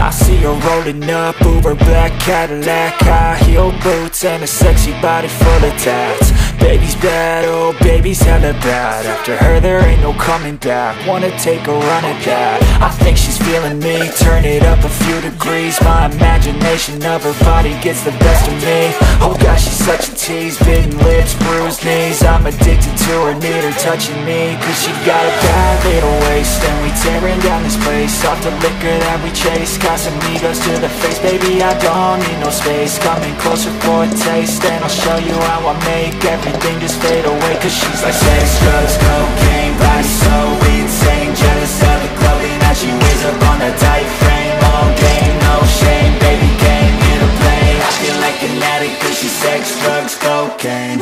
I see her rolling up, Uber black Cadillac, high heel boots and a sexy body full of tats. Baby's bad, oh baby's hella bad. After her there ain't no coming back. Wanna take a run at that. I think she's feeling me. Turn it up a few degrees. My imagination of her body gets the best of me. Oh gosh, she's such a tease. Bitten lips, bruised knees. I'm addicted to her, need her touching me. Cause she got a bad little waist, and we tearing down this place. Off the liquor that we chase. Casamigos to the face. Baby, I don't need no space. Coming closer for a taste, and I'll show you how I make everything just fade away. Cause she's like sex, drugs, cocaine, body so insane. Jealous of the clothing that she wears up on a tight frame. All game, no shame, baby came here to play. I feel like an addict cause she's sex, drugs, cocaine.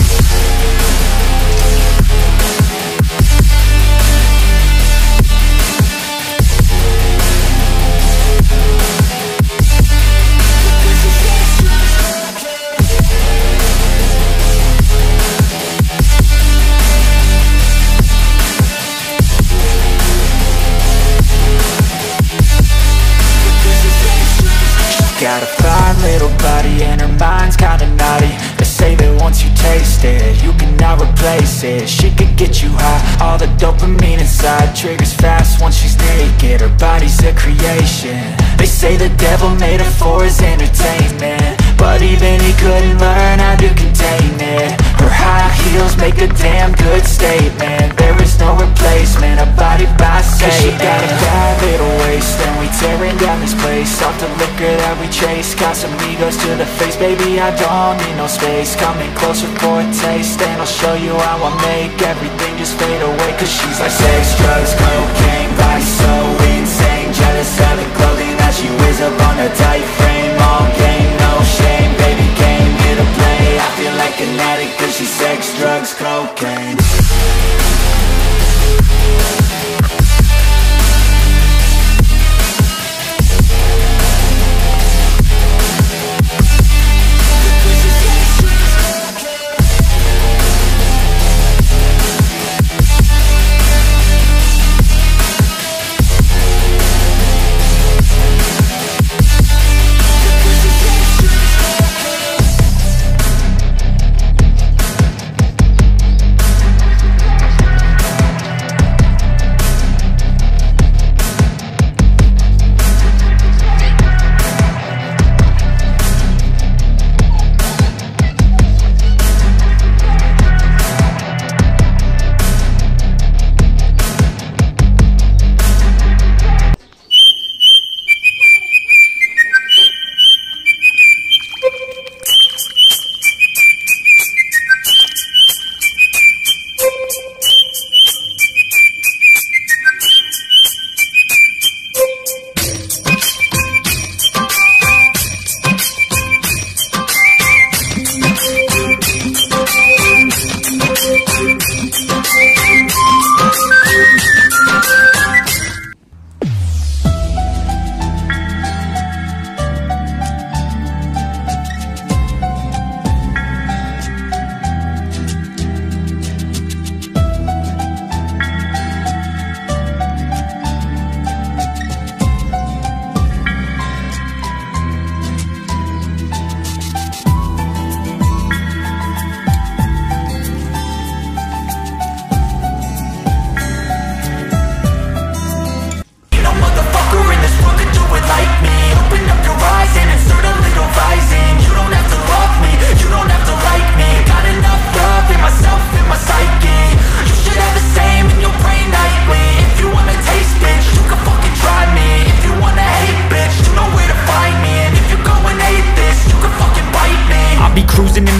Got a fine little body and her mind's kinda naughty. They say that once you taste it, you cannot replace it. She could get you high, all the dopamine inside triggers fast once she's naked. Her body's a creation. They say the devil made her for his entertainment, but even he couldn't learn how to contain it. Her high heels make a damn good statement. There is no replacement, a body by Satan. She got a bad little waist, and we tearing down this place. Off the liquor that we chase. Casamigos to the face. Baby, I don't need no space. Coming closer for a taste, and I'll show you how I make everything just fade away. Cause she's like sex, drugs, cocaine, body so insane. Jealous of the clothing that she wears up on a tight frame. All game, no shame, baby came here to play. I feel like an addict cause she's sex, drugs, cocaine.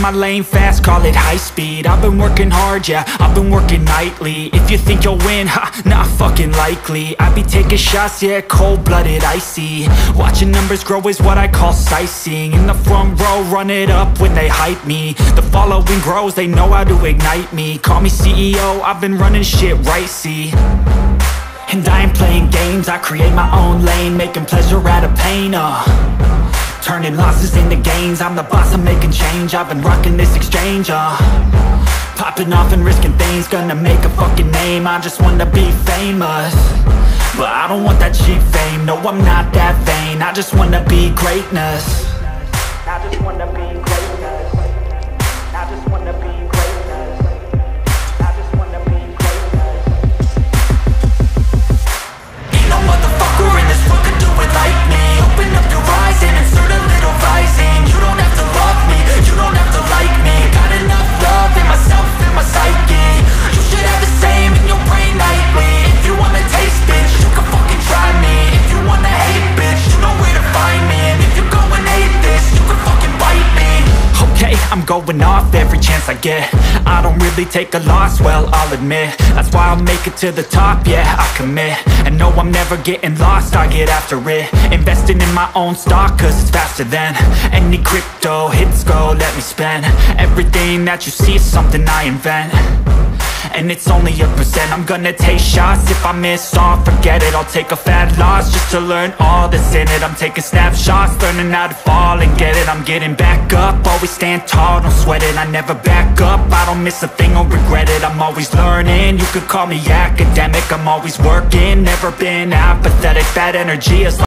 my lane fast, call it high speed. I've been working hard, yeah, I've been working nightly. If you think you'll win, ha, not fucking likely. I be taking shots, yeah, cold-blooded, icy. Watching numbers grow is what I call sightseeing. In the front row, run it up when they hype me. The following grows, they know how to ignite me. Call me CEO, I've been running shit right, see. And I ain't playing games, I create my own lane, making pleasure out of pain, turning losses into gains. I'm the boss, I'm making change, I've been rocking this exchange, Popping off and risking things, gonna make a fucking name. I just wanna be famous, but I don't want that cheap fame. No, I'm not that vain, I just wanna be greatness. I just wanna be greatness. I just wanna be greatness. I just wanna be greatness. Ain't no motherfucker in this world could do it like me. Open up your eyes and insert a little rising. You don't have to love me, you don't have to like me. Got enough love in myself and my psyche. You should have the same in your brain nightly. If you wanna taste, bitch, you can fucking try me. If you wanna hate, bitch, you know where to find me. And if you go and hate this, you can fucking bite me. Okay, I'm going off every chance I get. I don't really take a loss, well, I'll admit. That's why I'll make it to the top, yeah, I commit. And no, I'm never getting lost, I get after it. Investing in my own stock, cause it's faster than any crypto hits go, let me spend. Everything that you see is something I invent, and it's only a percent. I'm gonna take shots, if I miss all, forget it. I'll take a fat loss just to learn all that's in it. I'm taking snapshots, learning how to fall and get it. I'm getting back up, always stand tall, don't sweat it. I never back up, I don't miss a thing or regret it. I'm always learning, you could call me academic. I'm always working, never been apathetic. Bad energy is